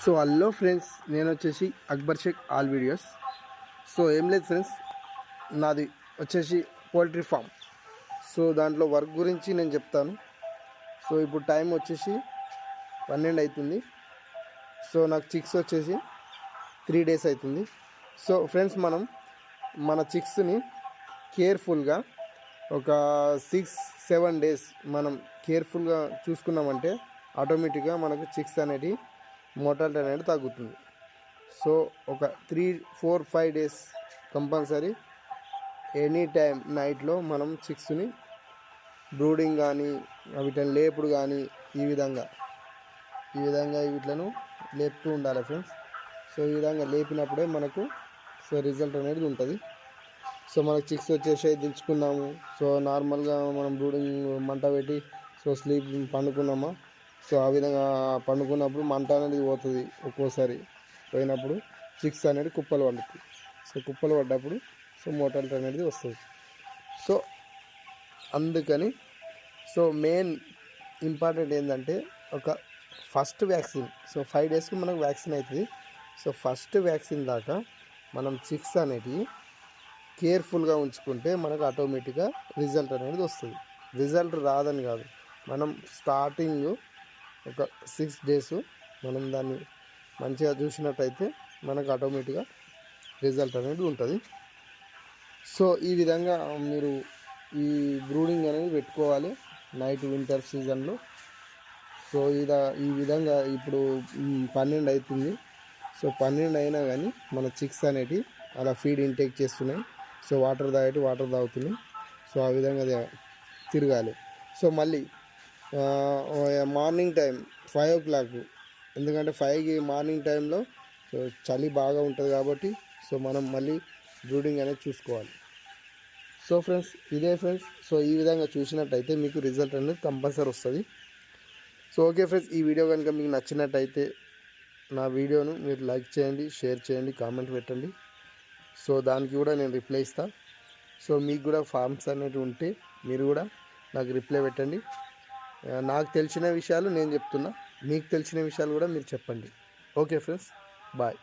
So hello friends, నేను వచ్చేసి Akbar Shaik all videos. So ఏం లేదు ఫ్రెండ్స్, నాది వచ్చేసి పోల్ట్రీ ఫామ్. సో దాంట్లో వర్క్ గురించి నేను చెప్తాను. సో ఇప్పుడు టైం వచ్చేసి 12 అవుతుంది. సో నాకు చిక్స్ వచ్చేసి 3 days అవుతుంది. సో ఫ్రెండ్స్, మన చిక్స్ని కేర్ఫుల్గా ఒక 6-7 days మనం కేర్ఫుల్గా చూసుకున్నామంటే ఆటోమేటిక్గా మనకు చిక్స్ అనేది మోర్టాలిటీ అనేది తగ్గుతుంది. సో ఒక 3-4-5 days కంపల్సరీ ఎనీ టైం నైట్లో మనం చిక్స్ని బ్రూడింగ్ కానీ వీటిని లేపుడు కానీ ఈ విధంగా వీటిలను లేపుతూ ఉండాలి ఫ్రెండ్స్. సో ఈ విధంగా లేపినప్పుడే మనకు రిజల్ట్ అనేది ఉంటుంది. సో మనకు చిక్స్ వచ్చేసి దించుకున్నాము. సో నార్మల్గా మనం బ్రూడింగ్ మంట పెట్టి స్లీప్ పండుకున్నామా, సో ఆ విధంగా పండుకున్నప్పుడు మంట అనేది పోతుంది. ఒక్కోసారి పోయినప్పుడు చిక్స్ అనేది కుప్పలు పడుతుంది. సో కుప్పలు పడ్డప్పుడు మోర్టాలిటీ అనేది వస్తుంది. సో అందుకని మెయిన్ ఇంపార్టెంట్ ఏంటంటే ఒక ఫస్ట్ వ్యాక్సిన్. సో 5 daysకి మనకు వ్యాక్సిన్ అవుతుంది. సో ఫస్ట్ వ్యాక్సిన్ దాకా మనం చిక్స్ అనేటివి కేర్ఫుల్గా ఉంచుకుంటే మనకు ఆటోమేటిక్గా రిజల్ట్ అనేది వస్తుంది. రిజల్ట్ రాదని కాదు, మనం స్టార్టింగ్ ఒక 6 days మనం దాన్ని మంచిగా చూసినట్టయితే మనకు ఆటోమేటిక్గా రిజల్ట్ అనేది ఉంటుంది. సో ఈ విధంగా మీరు ఈ బ్రూడింగ్ అనేది పెట్టుకోవాలి నైట్ వింటర్ సీజన్లో. సో ఈ విధంగా ఇప్పుడు 12 అవుతుంది. సో 12 అయినా కానీ మన చిక్స్ అనేటివి అలా ఫీడ్ ఇంటేక్ చేస్తున్నాయి. సో వాటర్ తాగుతున్నాయి. సో ఆ విధంగా తిరగాలి. సో మళ్ళీ మార్నింగ్ టైం 5 o'clock, ఎందుకంటే 5కి మార్నింగ్ టైంలో సో చలి బాగా ఉంటుంది కాబట్టి సో మనం మళ్ళీ బ్రూడింగ్ అనేది చూసుకోవాలి. సో ఫ్రెండ్స్, ఇదే ఫ్రెండ్స్. సో ఈ విధంగా చూసినట్టయితే మీకు రిజల్ట్ అనేది కంపల్సరీ వస్తుంది. సో ఓకే ఫ్రెండ్స్, ఈ వీడియో కనుక మీకు నచ్చినట్టయితే నా వీడియోను మీరు లైక్ చేయండి, షేర్ చేయండి, కామెంట్ పెట్టండి. సో దానికి కూడా నేను రిప్లై ఇస్తాను. సో మీకు కూడా ఫార్మ్స్ అనేవి ఉంటే మీరు కూడా నాకు రిప్లై పెట్టండి. నాకు తెలిసిన విషయాలు నేను చెప్తున్నా, మీకు తెలిసిన విషయాలు కూడా మీరు చెప్పండి. Okay friends, bye.